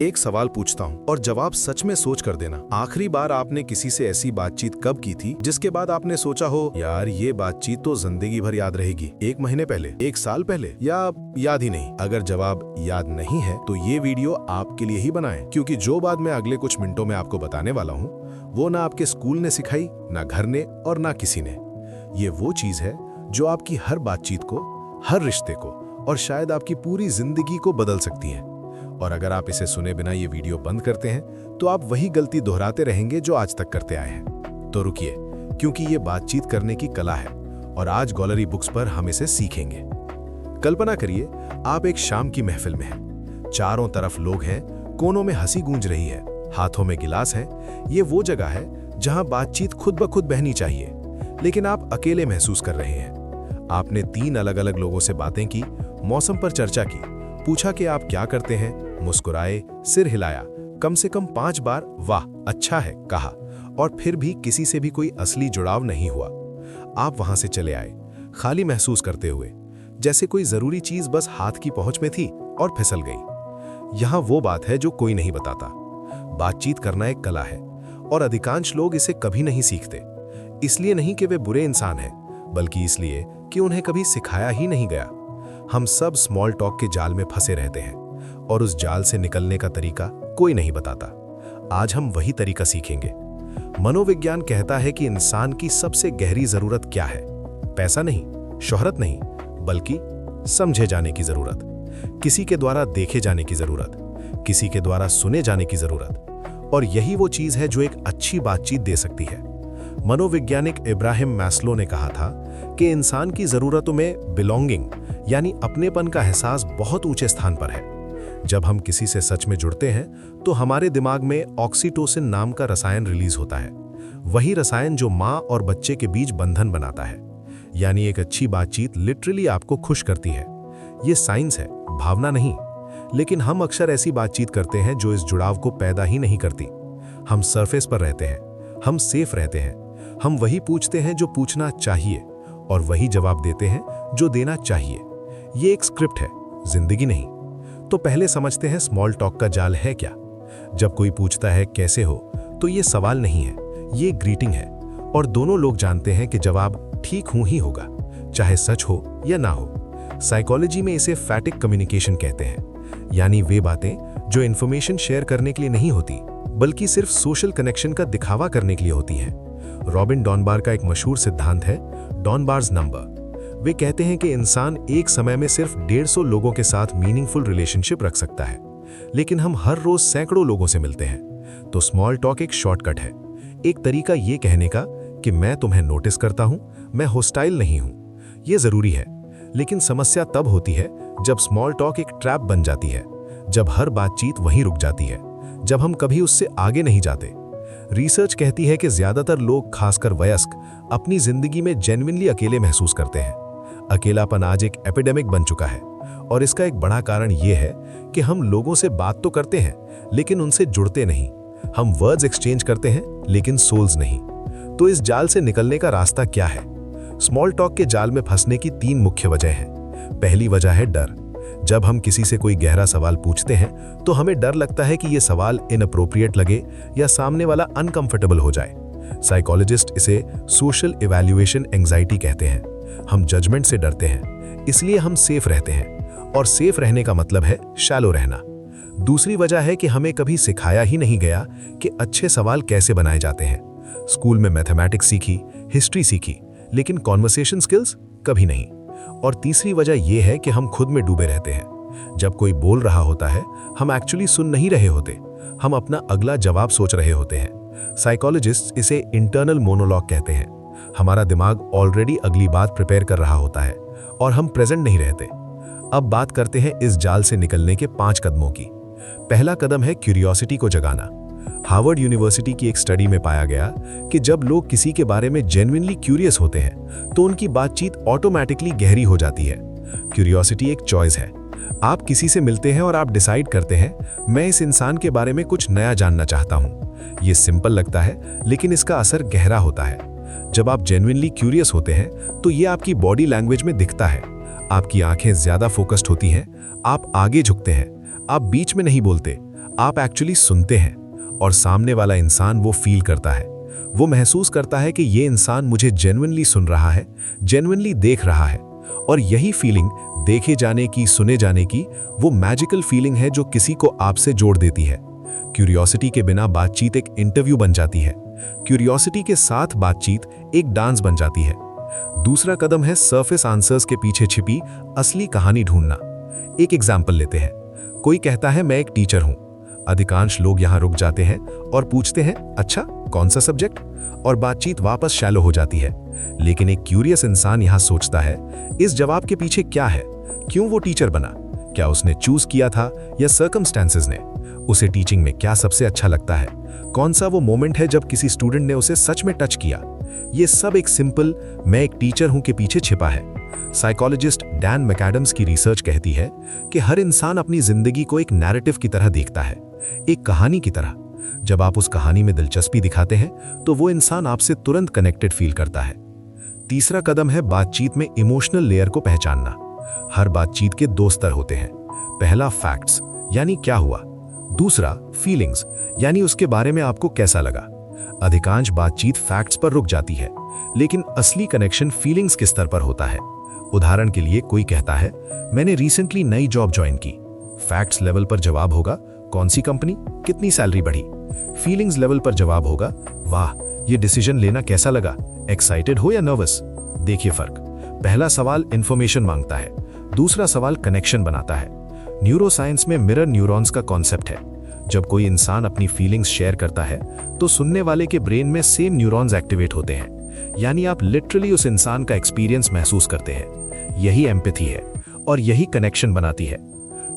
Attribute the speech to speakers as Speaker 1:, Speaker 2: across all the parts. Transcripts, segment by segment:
Speaker 1: एक सवाल पूछता हूँ और जवाब सच में सोच कर देना। आखिरी बार आपने किसी से ऐसी बातचीत कब की थी जिसके बाद आपने सोचा हो यार ये बातचीत तो जिंदगी भर याद रहेगी? 1 महीने पहले, 1 साल पहले, या याद ही नहीं? अगर जवाब याद नहीं है तो ये वीडियो आपके लिए ही बना है, क्योंकि जो बात मैं अगले कुछ मिनटों में आपको बताने वाला हूँ वो ना आपके स्कूल ने सिखाई, ना घर ने, और ना किसी ने। ये वो चीज है जो आपकी हर बातचीत को, हर रिश्ते को और शायद आपकी पूरी जिंदगी को बदल सकती है। और अगर आप इसे सुने बिना ये वीडियो बंद करते हैं तो आप वही गलती दोहराते रहेंगे जो आज तक करते आए हैं। तो रुकिए, क्योंकि ये बातचीत करने की कला है और आज गॉलरी बुक्स पर हम इसे सीखेंगे। कल्पना करिए आप एक शाम की महफिल में हैं। चारों तरफ लोग हैं, कोनों में हंसी गूंज रही है, हाथों में गिलास है। ये वो जगह है जहां बातचीत खुद ब खुद बहनी चाहिए, लेकिन आप अकेले महसूस कर रहे हैं। आपने 3 अलग अलग लोगों से बातें की, मौसम पर चर्चा की, पूछा कि आप क्या करते हैं, मुस्कुराए, सिर हिलाया, कम से कम 5 बार वाह अच्छा है कहा, और फिर भी किसी से भी कोई असली जुड़ाव नहीं हुआ। आप वहां से चले आए, खाली महसूस करते हुए, जैसे कोई जरूरी चीज बस हाथ की पहुंच में थी और फिसल गई। यहां वो बात है जो कोई नहीं बताता। बातचीत करना एक कला है और अधिकांश लोग इसे कभी नहीं सीखते। इसलिए नहीं कि वे बुरे इंसान हैं, बल्कि इसलिए कि उन्हें कभी सिखाया ही नहीं गया। हम सब स्मॉल टॉक के जाल में फंसे रहते हैं और उस जाल से निकलने का तरीका कोई नहीं बताता। आज हम वही तरीका सीखेंगे। मनोविज्ञान कहता है कि इंसान की सबसे गहरी जरूरत क्या है? पैसा नहीं, शोहरत नहीं, बल्कि समझे जाने की जरूरत, किसी के द्वारा देखे जाने की जरूरत, किसी के द्वारा सुने जाने की जरूरत। और यही वो चीज है जो एक अच्छी बातचीत दे सकती है। मनोवैज्ञानिक इब्राहिम मैस्लो ने कहा था कि इंसान की जरूरतों में बिलोंगिंग यानी अपनेपन का एहसास बहुत ऊंचे स्थान पर है। जब हम किसी से सच में जुड़ते हैं तो हमारे दिमाग में ऑक्सीटोसिन नाम का रसायन रिलीज होता है, वही रसायन जो माँ और बच्चे के बीच बंधन बनाता है। यानी एक अच्छी बातचीत लिटरली आपको खुश करती है। ये साइंस है, भावना नहीं। लेकिन हम अक्सर ऐसी बातचीत करते हैं जो इस जुड़ाव को पैदा ही नहीं करती। हम सरफेस पर रहते हैं, हम सेफ रहते हैं, हम वही पूछते हैं जो पूछना चाहिए और वही जवाब देते हैं जो देना चाहिए। ये एक स्क्रिप्ट है, जिंदगी नहीं। तो पहले समझते हैं स्मॉल टॉक का जाल है क्या। जब कोई पूछता है कैसे हो, तो ये सवाल नहीं है, ये ग्रीटिंग है। और दोनों लोग जानते हैं कि जवाब ठीक हूं ही होगा, चाहे सच हो या ना हो। साइकोलॉजी में इसे फैटिक कम्युनिकेशन कहते हैं, यानी वे बातें जो इन्फॉर्मेशन शेयर करने के लिए नहीं होती, बल्कि सिर्फ सोशल कनेक्शन का दिखावा करने के लिए होती हैं। रॉबिन डॉनबार का एक मशहूर सिद्धांत है डॉनबार्स नंबर। वे कहते हैं कि इंसान एक समय में सिर्फ 150 लोगों के साथ मीनिंगफुल रिलेशनशिप रख सकता है, लेकिन हम हर रोज सैकड़ों लोगों से मिलते हैं। तो स्मॉल टॉक एक शॉर्टकट है, एक तरीका ये कहने का कि मैं तुम्हें नोटिस करता हूं, मैं होस्टाइल नहीं हूं। ये जरूरी है, लेकिन समस्या तब होती है जब स्मॉल टॉक एक ट्रैप बन जाती है, जब हर बातचीत वहीं रुक जाती है, जब हम कभी उससे आगे नहीं जाते। रिसर्च कहती है कि ज्यादातर लोग, खासकर वयस्क, अपनी जिंदगी में जेन्युइनली अकेले महसूस करते हैं। अकेलापन आज एक एपिडेमिक बन चुका है और इसका एक बड़ा कारण यह है कि हम लोगों से बात तो करते हैं लेकिन उनसे जुड़ते नहीं। हम वर्ड्स एक्सचेंज करते हैं लेकिन सोल्स नहीं। तो इस जाल से निकलने का रास्ता क्या है? स्मॉल टॉक के जाल में फंसने की 3 मुख्य वजह हैं। पहली वजह है डर। जब हम किसी से कोई गहरा सवाल पूछते हैं तो हमें डर लगता है कि यह सवाल इनअप्रोप्रिएट लगे या सामने वाला अनकंफर्टेबल हो जाए। साइकोलॉजिस्ट इसे सोशल इवैल्यूएशन एंजाइटी कहते हैं। हम जजमेंट से डरते हैं, इसलिए हम सेफ रहते हैं, और सेफ रहने का मतलब है शैलो रहना। दूसरी वजह है कि हमें कभी सिखाया ही नहीं गया कि अच्छे सवाल कैसे बनाए जाते हैं। स्कूल में मैथमेटिक्स सीखी, हिस्ट्री सीखी, लेकिन कॉन्वर्सेशन स्किल्स कभी नहीं। और तीसरी वजह यह है कि हम खुद में डूबे रहते हैं। जब कोई बोल रहा होता है, हम एक्चुअली सुन नहीं रहे होते, हम अपना अगला जवाब सोच रहे होते हैं। साइकोलॉजिस्ट इसे इंटरनल मोनोलॉग कहते हैं। हमारा दिमाग ऑलरेडी अगली बात प्रिपेयर कर रहा होता है और हम प्रेजेंट नहीं रहते। अब बात करते हैं इस जाल से निकलने के 5 कदमों की। पहला कदम है क्यूरियोसिटी को जगाना। हार्वर्ड यूनिवर्सिटी की एक स्टडी में पाया गया कि जब लोग किसी के बारे में जेन्युइनली क्यूरियस होते हैं तो उनकी बातचीत ऑटोमेटिकली गहरी हो जाती है। क्यूरियोसिटी एक चॉइस है। आप किसी से मिलते हैं और आप डिसाइड करते हैं, मैं इस इंसान के बारे में कुछ नया जानना चाहता हूं। यह सिंपल लगता है, लेकिन इसका असर गहरा होता है। जब आप जेन्युइनली क्यूरियस होते हैं तो यह आपकी बॉडी लैंग्वेज में दिखता है। आपकी आंखें ज्यादा फोकस्ड होती हैं, आप आगे झुकते हैं, आप बीच में नहीं बोलते, आप एक्चुअली सुनते हैं और सामने वाला इंसान वो फील करता है, वो महसूस करता है कि ये इंसान मुझे जेन्युइनली सुन रहा है, जेन्युइनली देख रहा है। और यही फीलिंग, देखे जाने की, सुने जाने की, वो मैजिकल फीलिंग है जो किसी को आपसे जोड़ देती है। क्यूरियोसिटी के बिना बातचीत एक इंटरव्यू बन जाती है, क्यूरियोसिटी के साथ बातचीत एक डांस बन जाती है। दूसरा कदम है सरफेस आंसर्स के पीछे छिपी असली कहानी ढूंढना। एक एग्जाम्पल लेते हैं। कोई कहता है मैं एक टीचर हूं। अधिकांश लोग यहां रुक जाते हैं और पूछते हैं, अच्छा कौन सा सब्जेक्ट, और बातचीत वापस शैलो हो जाती है। लेकिन एक क्यूरियस इंसान यहां सोचता है, इस जवाब के पीछे क्या है, क्यों वो टीचर बना, क्या उसने चूज किया था या सर्कमस्टेंसेस ने, उसे टीचिंग में क्या सबसे अच्छा लगता है, कौन सा वो मोमेंट है जब किसी स्टूडेंट ने उसे सच में टच किया। ये सब एक सिंपल मैं एक टीचर हूं के पीछे छिपा है। साइकोलॉजिस्ट डैन मैकएडम्स की रिसर्च कहती है कि हर इंसान अपनी जिंदगी को एक नैरेटिव की तरह देखता है, एक कहानी की तरह। जब आप उस कहानी में दिलचस्पी दिखाते हैं तो वो इंसान आपसे तुरंत कनेक्टेड फील करता है। तीसरा कदम है बातचीत में इमोशनल लेयर को पहचानना। हर बातचीत के दो स्तर होते हैं। पहला फैक्ट्स, यानी क्या हुआ। दूसरा फीलिंग्स, यानी उसके बारे में आपको कैसा लगा। अधिकांश बातचीत फैक्ट्स पर रुक जाती है, लेकिन असली कनेक्शन फीलिंग्स के स्तर पर होता है। उदाहरण के लिए कोई कहता है, मैंने रिसेंटली नई जॉब ज्वाइन की। फैक्ट्स लेवल पर जवाब होगा, कौन सी कंपनी, कितनी सैलरी बढ़ी। फीलिंग्स लेवल पर जवाब होगा, वाह ये डिसीजन लेना कैसा लगा, एक्साइटेड हो या नर्वस। देखिए फर्क। पहला सवाल इंफॉर्मेशन मांगता है, दूसरा सवाल कनेक्शन बनाता है। न्यूरोसाइंस में मिरर न्यूरॉन्स का कॉन्सेप्ट है। जब कोई इंसान अपनी फीलिंग्स शेयर करता है तो सुनने वाले के ब्रेन में सेम न्यूरॉन्स एक्टिवेट होते हैं, यानी आप लिटरली उस इंसान का एक्सपीरियंस महसूस करते हैं। यही एम्पैथी है और यही कनेक्शन बनाती है।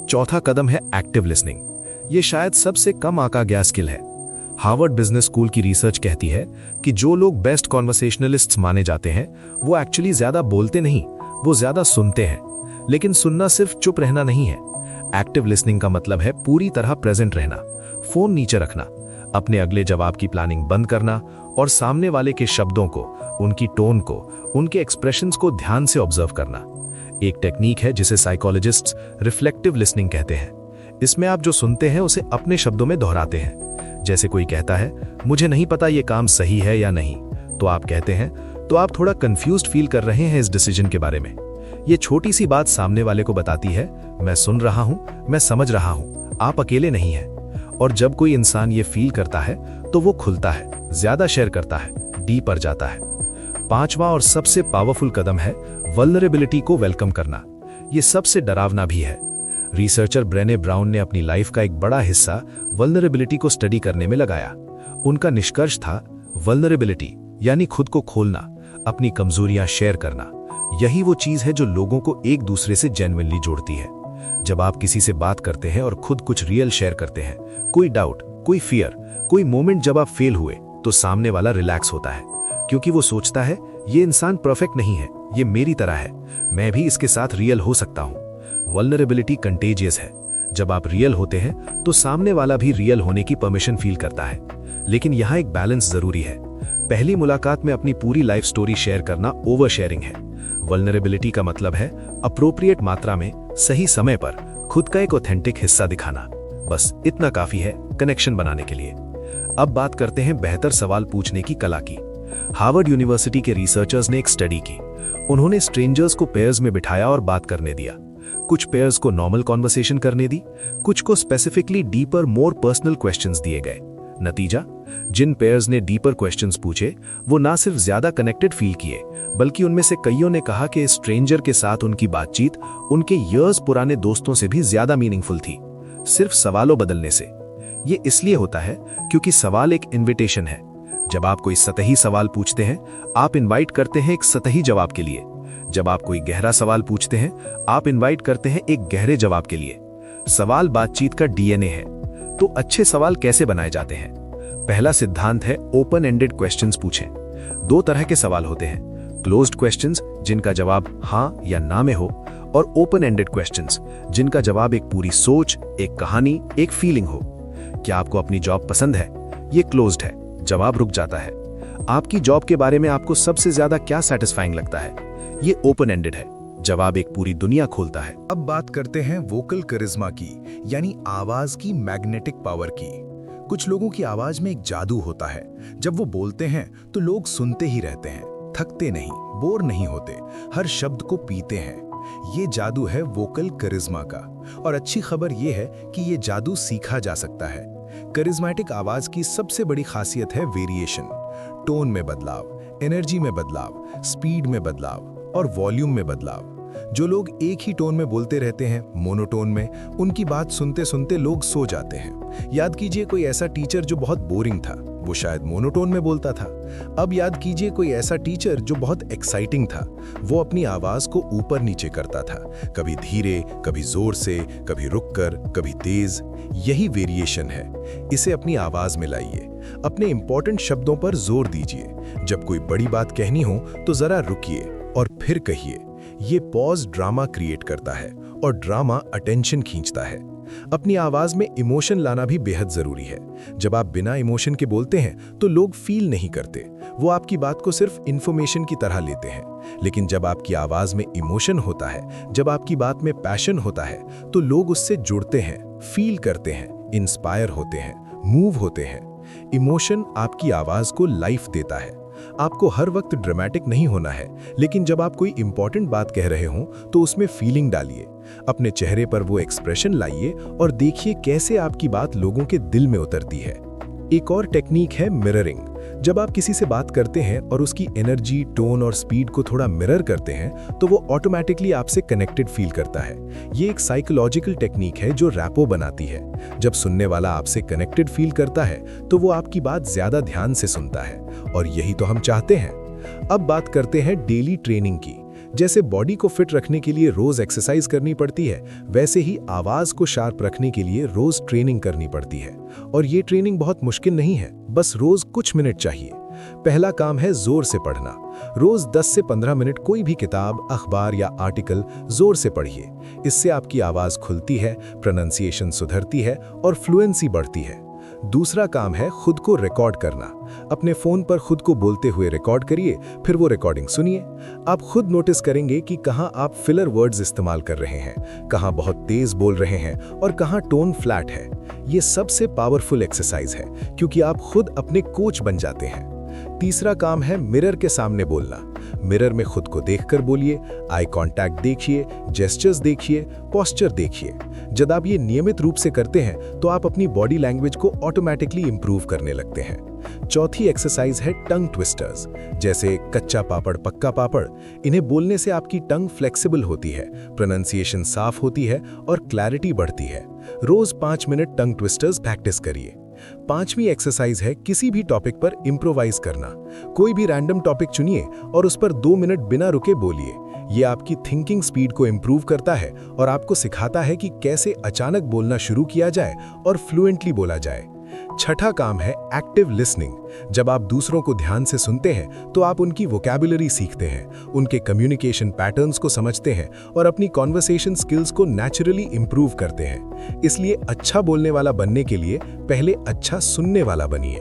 Speaker 1: चौथा कदम है एक्टिव लिसनिंग। ये शायद सबसे कम आंका गया स्किल है। हार्वर्ड बिजनेस स्कूल की रिसर्च कहती है कि जो लोग बेस्ट कॉन्वर्सेशनलिस्ट्स माने जाते हैं वो एक्चुअली ज्यादा बोलते नहीं, वो ज्यादा सुनते हैं। लेकिन सुनना सिर्फ चुप रहना नहीं है। एक्टिव लिसनिंग का मतलब है पूरी तरह प्रेजेंट रहना, फोन नीचे रखना, अपने अगले जवाब की प्लानिंग बंद करना और सामने वाले के शब्दों को, उनकी टोन को, उनके एक्सप्रेशंस को ध्यान से ऑब्जर्व करना। एक टेक्निक है जिसे साइकोलॉजिस्ट्स रिफ्लेक्टिव लिसनिंग कहते हैं। इसमें आप जो सुनते हैं उसे अपने शब्दों में दोहराते हैं। जैसे कोई कहता है, मुझे नहीं पता ये काम सही है या नहीं, तो आप कहते हैं, तो आप थोड़ा कंफ्यूज्ड फील कर रहे हैं इस डिसीजन के बारे में। ये छोटी सी बात सामने वाले को बताती है, मैं सुन रहा हूं, मैं समझ रहा हूं, आप अकेले नहीं हैं। और जब कोई इंसान ये फील करता है तो वो खुलता है, ज्यादा शेयर करता है, डीप पर जाता है। पांचवा और सबसे पावरफुल कदम है वल्नरेबिलिटी को वेलकम करना। ये सबसे डरावना भी है। रिसर्चर ब्रेने ब्राउन ने अपनी लाइफ का एक बड़ा हिस्सा वल्नरेबिलिटी को स्टडी करने में लगाया। उनका निष्कर्ष था, वल्नरेबिलिटी यानी खुद को खोलना, अपनी कमजोरियां शेयर करना, यही वो चीज है जो लोगों को एक दूसरे से जेन्युइनली जोड़ती है। जब आप किसी से बात करते हैं और खुद कुछ रियल शेयर करते हैं, कोई डाउट, कोई फियर, कोई मोमेंट जब आप फेल हुए, तो सामने वाला रिलैक्स होता है, क्योंकि वो सोचता है ये इंसान परफेक्ट नहीं है, ये मेरी तरह है, मैं भी इसके साथ रियल हो सकता हूं। वल्नरेबिलिटी कंटेजियस है। जब आप रियल होते हैं तो सामने वाला भी रियल होने की परमिशन फील करता है। लेकिन यहाँ एक बैलेंस जरूरी है। पहली मुलाकात में अपनी पूरी लाइफ स्टोरी शेयर करना ओवर शेयरिंग है। वल्नरेबिलिटी का मतलब है अप्रोप्रिएट मात्रा में, सही समय पर खुद का एक ऑथेंटिक हिस्सा दिखाना। बस इतना काफी है कनेक्शन बनाने के लिए। अब बात करते हैं बेहतर सवाल पूछने की कला की। हार्वर्ड यूनिवर्सिटी के रिसर्चर्स ने एक स्टडी की। उन्होंने स्ट्रेंजर्स को पेयर्स में बिठाया और बात करने दिया। कुछ पेयर्स को नॉर्मल कॉन्वर्सेशन करने दी, कुछ को specifically deeper, more personal questions दिए गए। नतीजा, जिन पेयर्स ने डीपर क्वेश्चंस पूछे वो ना सिर्फ ज्यादा कनेक्टेड फील किए, बल्कि उनमें से कईयों ने कहा कि स्ट्रेंजर के साथ उनकी बातचीत उनके ईयर्स पुराने दोस्तों से भी ज्यादा मीनिंगफुल थी, सिर्फ सवालों बदलने से। ये इसलिए होता है क्योंकि सवाल एक इन्विटेशन है। जब आप कोई सतही सवाल पूछते हैं, आप इनवाइट करते हैं एक सतही जवाब के लिए। जब आप कोई गहरा सवाल पूछते हैं, आप इनवाइट करते हैं एक गहरे जवाब के लिए। सवाल बातचीत का डीएनए है। तो अच्छे सवाल कैसे बनाए जाते हैं? पहला सिद्धांत है ओपन एंडेड क्वेश्चंस पूछें। दो तरह के सवाल होते हैं, क्लोज्ड क्वेश्चंस जिनका जवाब हां या ना में हो, और ओपन एंडेड क्वेश्चंस जिनका जवाब एक पूरी सोच, एक कहानी, एक फीलिंग हो। क्या आपको अपनी जॉब पसंद है? ये क्लोज्ड है, जवाब रुक जाता है। आपकी जॉब के बारे में आपको सबसे ज्यादा क्या सेटिस्फाइंग लगता है? ये ओपन एंडेड है, जवाब एक पूरी दुनिया खोलता है।
Speaker 2: अब बात करते हैं वोकल करिश्मा की, यानी आवाज की मैग्नेटिक पावर की। कुछ लोगों की आवाज में एक जादू होता है। जब वो बोलते हैं तो लोग सुनते ही रहते हैं, थकते नहीं, बोर नहीं होते, हर शब्द को पीते हैं। ये जादू है वोकल करिश्मा का। और अच्छी खबर ये है कि ये जादू सीखा जा सकता है। करिश्मेटिक आवाज की सबसे बड़ी खासियत है वेरिएशन, टोन में बदलाव, एनर्जी में बदलाव, स्पीड में बदलाव और वॉल्यूम में बदलाव। जो लोग एक ही टोन में बोलते रहते हैं, मोनोटोन में, उनकी बात सुनते सुनते लोग सो जाते हैं। याद कीजिए कोई ऐसा टीचर जो बहुत बोरिंग था, वो शायद मोनोटोन में बोलता था। अब याद कीजिए कोई ऐसा टीचर जो बहुत एक्साइटिंग था, वो अपनी आवाज को ऊपर नीचे करता था, कभी धीरे, कभी जोर से, कभी रुककर, कभी तेज। यही वेरिएशन है। इसे अपनी आवाज में लाइए, अपने इंपॉर्टेंट शब्दों पर जोर दीजिए। जब कोई बड़ी बात कहनी हो तो जरा रुकिए और फिर कहिए। ये पॉज ड्रामा क्रिएट करता है और ड्रामा अटेंशन खींचता है। अपनी आवाज में इमोशन लाना भी बेहद जरूरी है। जब आप बिना इमोशन के बोलते हैं तो लोग फील नहीं करते, वो आपकी बात को सिर्फ इंफॉर्मेशन की तरह लेते हैं। लेकिन जब आपकी आवाज में इमोशन होता है, जब आपकी बात में पैशन होता है, तो लोग उससे जुड़ते हैं, फील करते हैं, इंस्पायर होते हैं, मूव होते हैं। इमोशन आपकी आवाज को लाइफ देता है। आपको हर वक्त ड्रामेटिक नहीं होना है, लेकिन जब आप कोई इंपॉर्टेंट बात कह रहे हो तो उसमें फीलिंग डालिए। अपने चेहरे पर वो एक्सप्रेशन लाइए और देखिए कैसे आपकी बात लोगों के दिल में उतरती है। एक और टेक्निक है मिररिंग। जब आप किसी से बात करते हैं और उसकी एनर्जी, टोन और स्पीड को थोड़ा मिरर करते हैं तो वो ऑटोमेटिकली आपसे कनेक्टेड फील करता है। ये एक साइकोलॉजिकल टेक्निक है जो रैपो बनाती है। जब सुनने वाला आपसे कनेक्टेड फील करता है तो वो आपकी बात ज्यादा ध्यान से सुनता है, और यही तो हम चाहते हैं। अब बात करते हैं डेली ट्रेनिंग की। जैसे बॉडी को फिट रखने के लिए रोज एक्सरसाइज करनी पड़ती है, वैसे ही आवाज को शार्प रखने के लिए रोज ट्रेनिंग करनी पड़ती है। और ये ट्रेनिंग बहुत मुश्किल नहीं है, बस रोज कुछ मिनट चाहिए। पहला काम है जोर से पढ़ना। रोज 10 से 15 मिनट कोई भी किताब, अखबार या आर्टिकल जोर से पढ़िए। इससे आपकी आवाज खुलती है, प्रोनाउंसिएशन सुधरती है और फ्लुएंसी बढ़ती है। दूसरा काम है खुद को रिकॉर्ड करना। अपने फोन पर खुद को बोलते हुए रिकॉर्ड करिए, फिर वो रिकॉर्डिंग सुनिए। आप खुद नोटिस करेंगे कि कहाँ आप फिलर वर्ड्स इस्तेमाल कर रहे हैं, कहाँ बहुत तेज बोल रहे हैं और कहाँ टोन फ्लैट है। ये सबसे पावरफुल एक्सरसाइज है, क्योंकि आप खुद अपने कोच बन जाते हैं। तीसरा काम है मिरर के सामने बोलना। मिरर में खुद को देखकर बोलिए, आई कांटेक्ट देखिए, जेस्चर्स देखिए, पोस्चर देखिए। जब आप ये नियमित रूप से करते हैं तो आप अपनी बॉडी लैंग्वेज को ऑटोमेटिकली इंप्रूव करने लगते हैं। चौथी एक्सरसाइज है टंग ट्विस्टर्स, जैसे कच्चा पापड़ पक्का पापड़। इन्हें बोलने से आपकी टंग फ्लेक्सिबल होती है, प्रोनाउंसिएशन साफ होती है और क्लैरिटी बढ़ती है। रोज 5 मिनट टंग ट्विस्टर्स प्रैक्टिस करिए। पांचवी एक्सरसाइज है किसी भी टॉपिक पर इम्प्रोवाइज करना। कोई भी रैंडम टॉपिक चुनिए और उस पर 2 मिनट बिना रुके बोलिए। ये आपकी थिंकिंग स्पीड को इम्प्रूव करता है और आपको सिखाता है कि कैसे अचानक बोलना शुरू किया जाए और फ्लुएंटली बोला जाए। छठा काम है एक्टिव लिसनिंग। जब आप दूसरों को ध्यान से सुनते हैं तो आप उनकी वोकैबुलरी सीखते हैं, उनके कम्युनिकेशन पैटर्न्स को समझते हैं और अपनी कॉन्वर्सेशन स्किल्स को नेचुरली इंप्रूव करते हैं। इसलिए अच्छा बोलने वाला बनने के लिए पहले अच्छा सुनने वाला बनिए।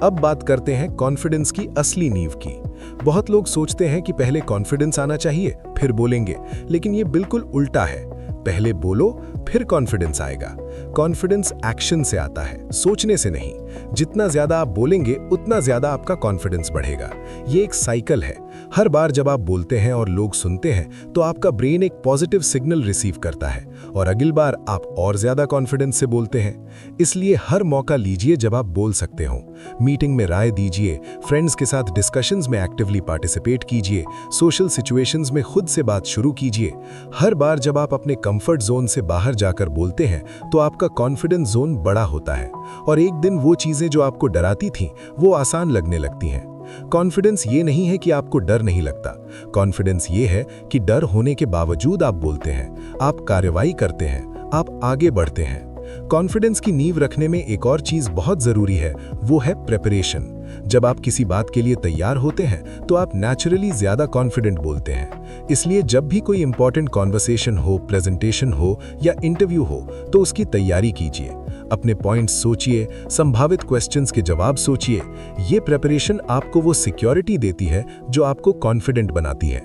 Speaker 2: अब बात करते हैं कॉन्फिडेंस की असली नींव की। बहुत लोग सोचते हैं कि पहले कॉन्फिडेंस आना चाहिए फिर बोलेंगे, लेकिन ये बिल्कुल उल्टा है। पहले बोलो फिर कॉन्फिडेंस आएगा। कॉन्फिडेंस एक्शन से आता है, सोचने से नहीं। जितना ज्यादा आप बोलेंगे उतना ज्यादा आपका कॉन्फिडेंस बढ़ेगा। ये एक साइकिल है। हर बार जब आप बोलते हैं और लोग सुनते हैं तो आपका ब्रेन एक पॉजिटिव सिग्नल रिसीव करता है और अगली बार आप और ज्यादा कॉन्फिडेंस से बोलते हैं। इसलिए हर मौका लीजिए जब आप बोल सकते हो। मीटिंग में राय दीजिए, फ्रेंड्स के साथ डिस्कशंस में एक्टिवली पार्टिसिपेट कीजिए, सोशल सिचुएशंस में खुद से बात शुरू कीजिए। हर बार जब आप अपने कंफर्ट जोन से बाहर जाकर बोलते हैं तो आपका कॉन्फिडेंस जोन बड़ा होता है और एक दिन वो चीजें जो आपको डराती थीं वो आसान लगने लगती हैं। कॉन्फिडेंस ये नहीं है कि आपको डर नहीं लगता। कॉन्फिडेंस ये है कि डर होने के बावजूद आप बोलते हैं, आप कार्रवाई करते हैं, आप आगे बढ़ते हैं। कॉन्फिडेंस की नींव रखने में एक और चीज बहुत जरूरी है, वो है प्रिपरेशन। जब आप किसी बात के लिए तैयार होते हैं तो आप नेचुरली ज्यादा कॉन्फिडेंट बोलते हैं। इसलिए जब भी कोई इंपॉर्टेंट कॉन्वर्सेशन हो, प्रेजेंटेशन हो या इंटरव्यू हो तो उसकी तैयारी कीजिए। अपने पॉइंट्स सोचिए, संभावित क्वेश्चंस के जवाब सोचिए। ये प्रिपरेशन आपको वो सिक्योरिटी देती है जो आपको कॉन्फिडेंट बनाती है।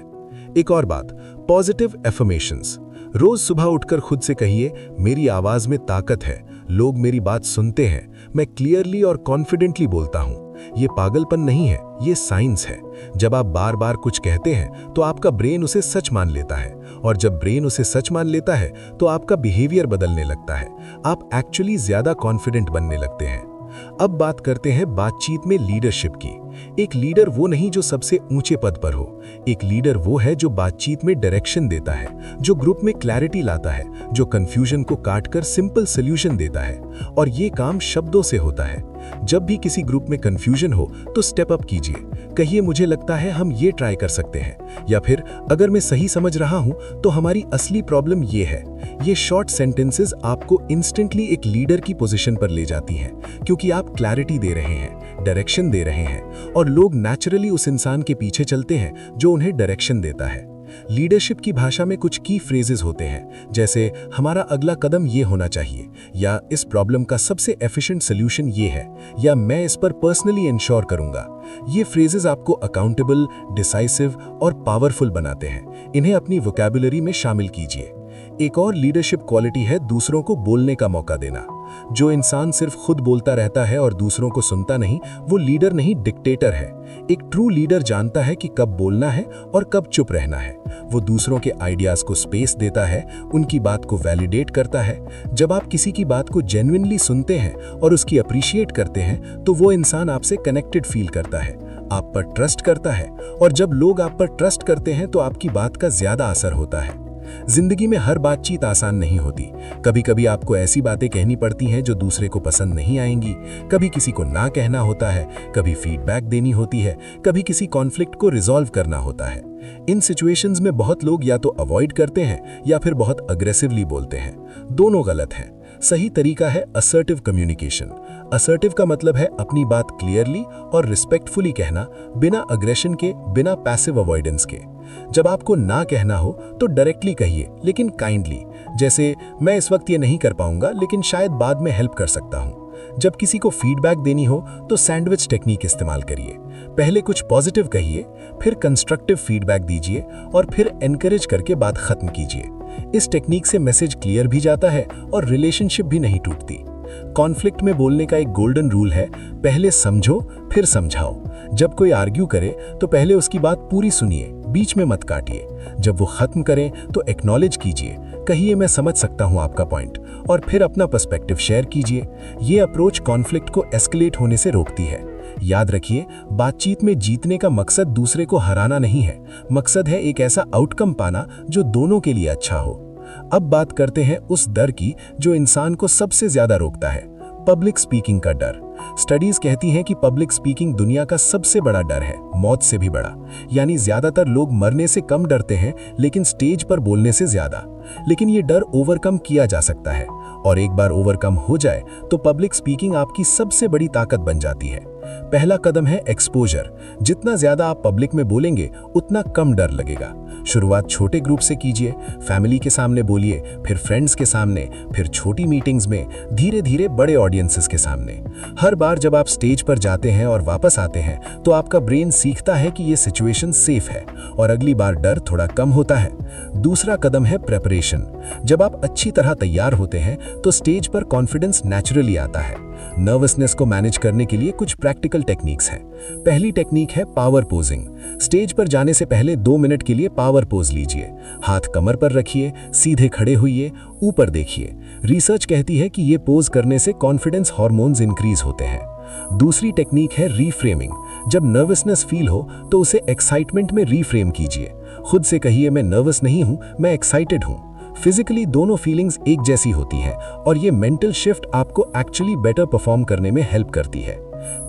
Speaker 1: एक और बात, पॉजिटिव एफर्मेशंस। रोज सुबह उठकर खुद से कहिए, मेरी आवाज में ताकत है, लोग मेरी बात सुनते हैं, मैं क्लियरली और कॉन्फिडेंटली बोलता हूं। ये पागलपन नहीं है, ये साइंस है। जब आप बार बार कुछ कहते हैं तो आपका ब्रेन उसे सच मान लेता है, और जब ब्रेन उसे सच मान लेता है तो आपका बिहेवियर बदलने लगता है। आप एक्चुअली ज्यादा कॉन्फिडेंट बनने लगते हैं। अब बात करते हैं बातचीत में लीडरशिप की। एक लीडर वो नहीं जो सबसे ऊंचे पद पर हो। एक लीडर वो है जो बातचीत में डायरेक्शन देता है, जो ग्रुप में क्लैरिटी लाता है, जो कंफ्यूजन को काटकर सिंपल सॉल्यूशन देता है। और ये काम शब्दों से होता है। जब भी किसी ग्रुप में कंफ्यूजन हो तो स्टेप अप कीजिए, कहिए मुझे लगता है हम ये ट्राई कर सकते हैं, या फिर अगर मैं सही समझ रहा हूं तो हमारी असली प्रॉब्लम ये है। ये शॉर्ट सेंटेंसेस आपको इंस्टेंटली एक लीडर की पोजीशन पर ले जाती हैं, क्योंकि आप क्लैरिटी दे रहे हैं, डायरेक्शन दे रहे हैं, और लोग नेचुरली उस इंसान के पीछे चलते हैं जो उन्हें डायरेक्शन देता है। लीडरशिप की भाषा में कुछ की फ्रेजेस होते हैं, जैसे हमारा अगला कदम ये होना चाहिए, या इस प्रॉब्लम का सबसे एफिशिएंट सॉल्यूशन ये है, या मैं इस पर पर्सनली इंश्योर करूंगा। ये फ्रेजेस आपको अकाउंटेबल, डिसाइसिव और पावरफुल बनाते हैं। इन्हें अपनी वोकैबुलरी में शामिल कीजिए। एक और लीडरशिप क्वालिटी है दूसरों को बोलने का मौका देना। जो इंसान सिर्फ खुद बोलता रहता है और दूसरों को सुनता नहीं, वो लीडर नहीं, डिक्टेटर है। एक ट्रू लीडर जानता है कि कब बोलना है और कब चुप रहना है। वो दूसरों के आइडियाज को स्पेस देता है, उनकी बात को वैलिडेट करता है। जब आप किसी की बात को जेन्युइनली सुनते हैं और उसकी अप्रिशिएट करते हैं तो वो इंसान आपसे कनेक्टेड फील करता है, आप पर ट्रस्ट करता है, और जब लोग आप पर ट्रस्ट करते हैं तो आपकी बात का ज्यादा असर होता है। जिंदगी में हर बातचीत आसान नहीं होती। कभी कभी आपको ऐसी बातें कहनी पड़ती हैं जो दूसरे को पसंद नहीं आएंगी, कभी किसी को ना कहना होता है, कभी फीडबैक देनी होती है, कभी किसी कॉन्फ्लिक्ट को रिजॉल्व करना होता है। इन सिचुएशंस में बहुत लोग या तो अवॉइड करते हैं या फिर बहुत अग्रेसिवली बोलते हैं। दोनों गलत हैं। सही तरीका है असर्टिव कम्युनिकेशन। असर्टिव का मतलब है अपनी बात क्लियरली और रिस्पेक्टफुली कहना, बिना अग्रेशन के, बिना पैसिव अवॉइडेंस के। जब आपको ना कहना हो तो डायरेक्टली कहिए, लेकिन काइंडली। जैसे, मैं इस वक्त ये नहीं कर पाऊंगा लेकिन शायद बाद में हेल्प कर सकता हूं। जब किसी को फीडबैक देनी हो तो सैंडविच टेक्निक इस्तेमाल करिए। पहले कुछ पॉजिटिव कहिए, फिर कंस्ट्रक्टिव फीडबैक दीजिए, और फिर एनकरेज करके बात खत्म कीजिए। इस टेक्निक से मैसेज क्लियर भी जाता है और रिलेशनशिप भी नहीं टूटती। कॉन्फ्लिक्ट में बोलने का एक गोल्डन रूल है, पहले समझो फिर समझाओ। जब कोई आर्ग्यू करे तो पहले उसकी बात पूरी सुनिए, बीच में मत काटिए। जब वो खत्म करें तो एक्नॉलेज कीजिए, कहिए मैं समझ सकता हूं आपका पॉइंट, और फिर अपना पर्सपेक्टिव शेयर कीजिए। ये अप्रोच कॉन्फ्लिक्ट को एस्केलेट होने से रोकती है। याद रखिए, बातचीत में जीतने का मकसद दूसरे को हराना नहीं है, मकसद है एक ऐसा आउटकम पाना जो दोनों के लिए अच्छा हो। अब बात करते हैं उस डर की जो इंसान को सबसे ज्यादा रोकता है, पब्लिक स्पीकिंग का डर। स्टडीज कहती हैं कि पब्लिक स्पीकिंग दुनिया का सबसे बड़ा डर है, मौत से भी बड़ा। यानी ज्यादातर लोग मरने से कम डरते हैं, लेकिन स्टेज पर बोलने से ज्यादा। लेकिन ये डर ओवरकम किया जा सकता है, और एक बार ओवरकम हो जाए तो पब्लिक स्पीकिंग आपकी सबसे बड़ी ताकत बन जाती है। पहला कदम है एक्सपोजर। जितना ज्यादा आप पब्लिक में बोलेंगे उतना कम डर लगेगा। शुरुआत छोटे ग्रुप से कीजिए, फैमिली के सामने बोलिए, फिर फ्रेंड्स के सामने, फिर छोटी मीटिंग्स में, धीरे धीरे बड़े ऑडियंसेस के सामने। हर बार जब आप स्टेज पर जाते हैं और वापस आते हैं तो आपका ब्रेन सीखता है कि ये सिचुएशन सेफ है, और अगली बार डर थोड़ा कम होता है। दूसरा कदम है प्रेपरेशन। जब आप अच्छी तरह तैयार होते हैं तो स्टेज पर कॉन्फिडेंस नेचुरली आता है। नर्वसनेस को मैनेज करने के लिए कुछ प्रैक्टिकल टेक्निक्स हैं। पहली टेक्निक है पावर पोजिंग। स्टेज पर जाने से पहले 2 मिनट के लिए पावर पोज लीजिए। हाथ कमर पर रखिए, सीधे खड़े होइए, ऊपर देखिए। रिसर्च कहती है कि ये पोज करने से कॉन्फिडेंस हार्मोन्स इंक्रीज होते हैं। दूसरी टेक्निक है रीफ्रेमिंग। जब नर्वसनेस फील हो तो उसे एक्साइटमेंट में रीफ्रेम कीजिए। खुद से कहिए, मैं नर्वस नहीं हूं, मैं एक्साइटेड हूं। फिजिकली दोनों फीलिंग्स एक जैसी होती हैं, और ये मेंटल शिफ्ट आपको एक्चुअली बेटर परफॉर्म करने में हेल्प करती है।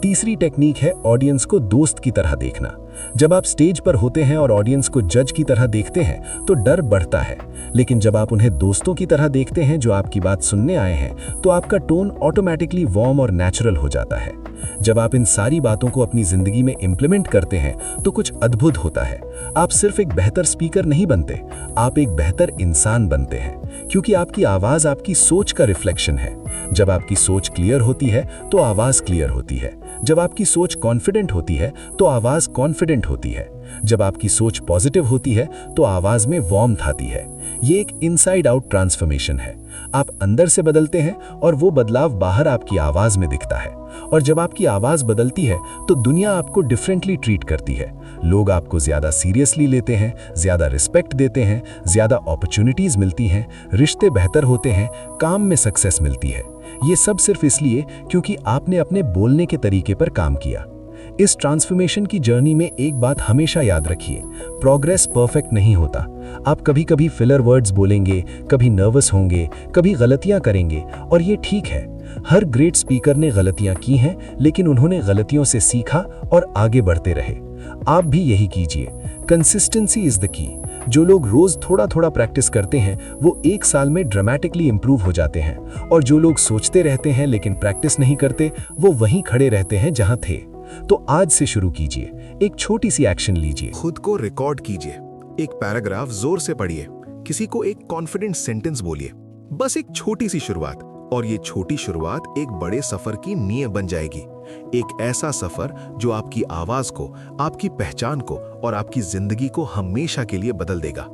Speaker 1: तीसरी टेक्निक है ऑडियंस को दोस्त की तरह देखना। जब आप स्टेज पर होते हैं और ऑडियंस को जज की तरह देखते हैं तो डर बढ़ता है, लेकिन जब आप उन्हें दोस्तों की तरह देखते हैं जो आपकी बात सुनने आए हैं तो आपका टोन ऑटोमेटिकली वार्म और नेचुरल हो जाता है। जब आप इन सारी बातों को अपनी जिंदगी में इंप्लीमेंट करते हैं तो कुछ अद्भुत होता है। आप सिर्फ एक बेहतर स्पीकर नहीं बनते, आप एक बेहतर इंसान बनते हैं, क्योंकि आपकी आवाज आपकी सोच का रिफ्लेक्शन है। जब आपकी सोच क्लियर होती है तो आवाज क्लियर होती है। जब आपकी सोच कॉन्फिडेंट होती है तो आवाज कॉन्फिडेंट होती है।
Speaker 3: जब आपकी सोच पॉजिटिव होती है तो आवाज में वार्मथ आती है। ये एक इनसाइड आउट ट्रांसफॉर्मेशन है। आप अंदर से बदलते हैं और वो बदलाव बाहर आपकी आवाज में दिखता है। और जब आपकी आवाज बदलती है तो दुनिया आपको डिफरेंटली ट्रीट करती है। लोग आपको ज्यादा सीरियसली लेते हैं, ज्यादा रिस्पेक्ट देते हैं, ज्यादा अपॉर्चुनिटीज मिलती हैं, रिश्ते बेहतर होते हैं, काम में सक्सेस मिलती है। ये सब सिर्फ इसलिए क्योंकि आपने अपने बोलने के तरीके पर काम किया। इस ट्रांसफॉर्मेशन की जर्नी में एक बात हमेशा याद रखिए, प्रोग्रेस परफेक्ट नहीं होता। आप कभी कभी फिलर वर्ड्स बोलेंगे, कभी नर्वस होंगे, कभी गलतियां करेंगे, और ये ठीक है। हर ग्रेट स्पीकर ने गलतियां की हैं, लेकिन उन्होंने गलतियों से सीखा और आगे बढ़ते रहे। आप भी यही कीजिए। Consistency is the key. जो लोग रोज थोड़ा थोड़ा प्रैक्टिस करते हैं वो एक साल में ड्रामेटिकली इंप्रूव हो जाते हैं, और जो लोग सोचते रहते हैं लेकिन प्रैक्टिस नहीं करते वो वहीं खड़े रहते हैं जहां थे। तो आज से शुरू कीजिए, एक छोटी सी एक्शन लीजिए।
Speaker 2: खुद को रिकॉर्ड कीजिए, एक पैराग्राफ जोर से पढ़िए, किसी को एक कॉन्फिडेंट सेंटेंस बोलिए। बस एक छोटी सी शुरुआत, और ये छोटी शुरुआत एक बड़े सफर की नींव बन जाएगी। एक ऐसा सफर जो आपकी आवाज को, आपकी पहचान को और आपकी जिंदगी को हमेशा के लिए बदल देगा।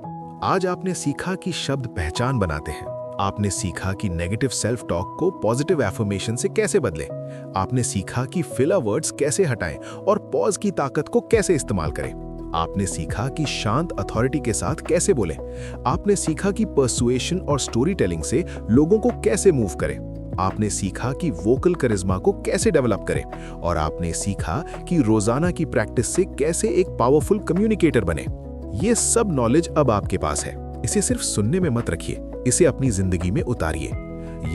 Speaker 2: आज आपने सीखा कि शब्द पहचान बनाते हैं। आपने सीखा कि नेगेटिव सेल्फ टॉक को पॉजिटिव एफर्मेशन से कैसे बदलें। आपने सीखा कि फिलर वर्ड्स कैसे हटाएं और पॉज की ताकत को कैसे इस्तेमाल करें। आपने सीखा कि शांत अथॉरिटी के साथ कैसे बोलें। आपने सीखा कि पर्सुएशन और स्टोरी टेलिंग से लोगों को कैसे मूव करें। आपने सीखा कि वोकल करिश्मा को कैसे डेवलप करें, और आपने सीखा कि रोजाना की प्रैक्टिस से कैसे एक पावरफुल कम्युनिकेटर बने। ये सब नॉलेज अब आपके पास है। इसे सिर्फ सुनने में मत रखिए, इसे अपनी जिंदगी में उतारिए।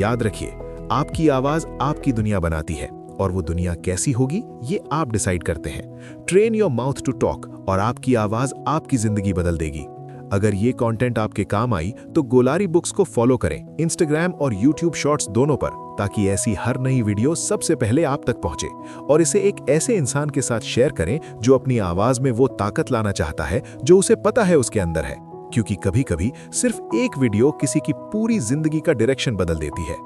Speaker 2: याद रखिए, आपकी आवाज आपकी दुनिया बनाती है, और वो दुनिया कैसी होगी ये आप डिसाइड करते हैं। Train your mouth to talk, और आपकी आवाज आपकी जिंदगी बदल देगी। अगर ये कंटेंट आपके काम आई तो गोलारी बुक्स को फॉलो करें, इंस्टाग्राम और यूट्यूब शॉर्ट्स दोनों पर, ताकि ऐसी हर नई वीडियो सबसे पहले आप तक पहुंचे। और इसे एक ऐसे इंसान के साथ शेयर करें जो अपनी आवाज में वो ताकत लाना चाहता है जो उसे पता है उसके अंदर है। क्योंकि कभी-कभी सिर्फ एक वीडियो किसी की पूरी जिंदगी का डायरेक्शन बदल देती है।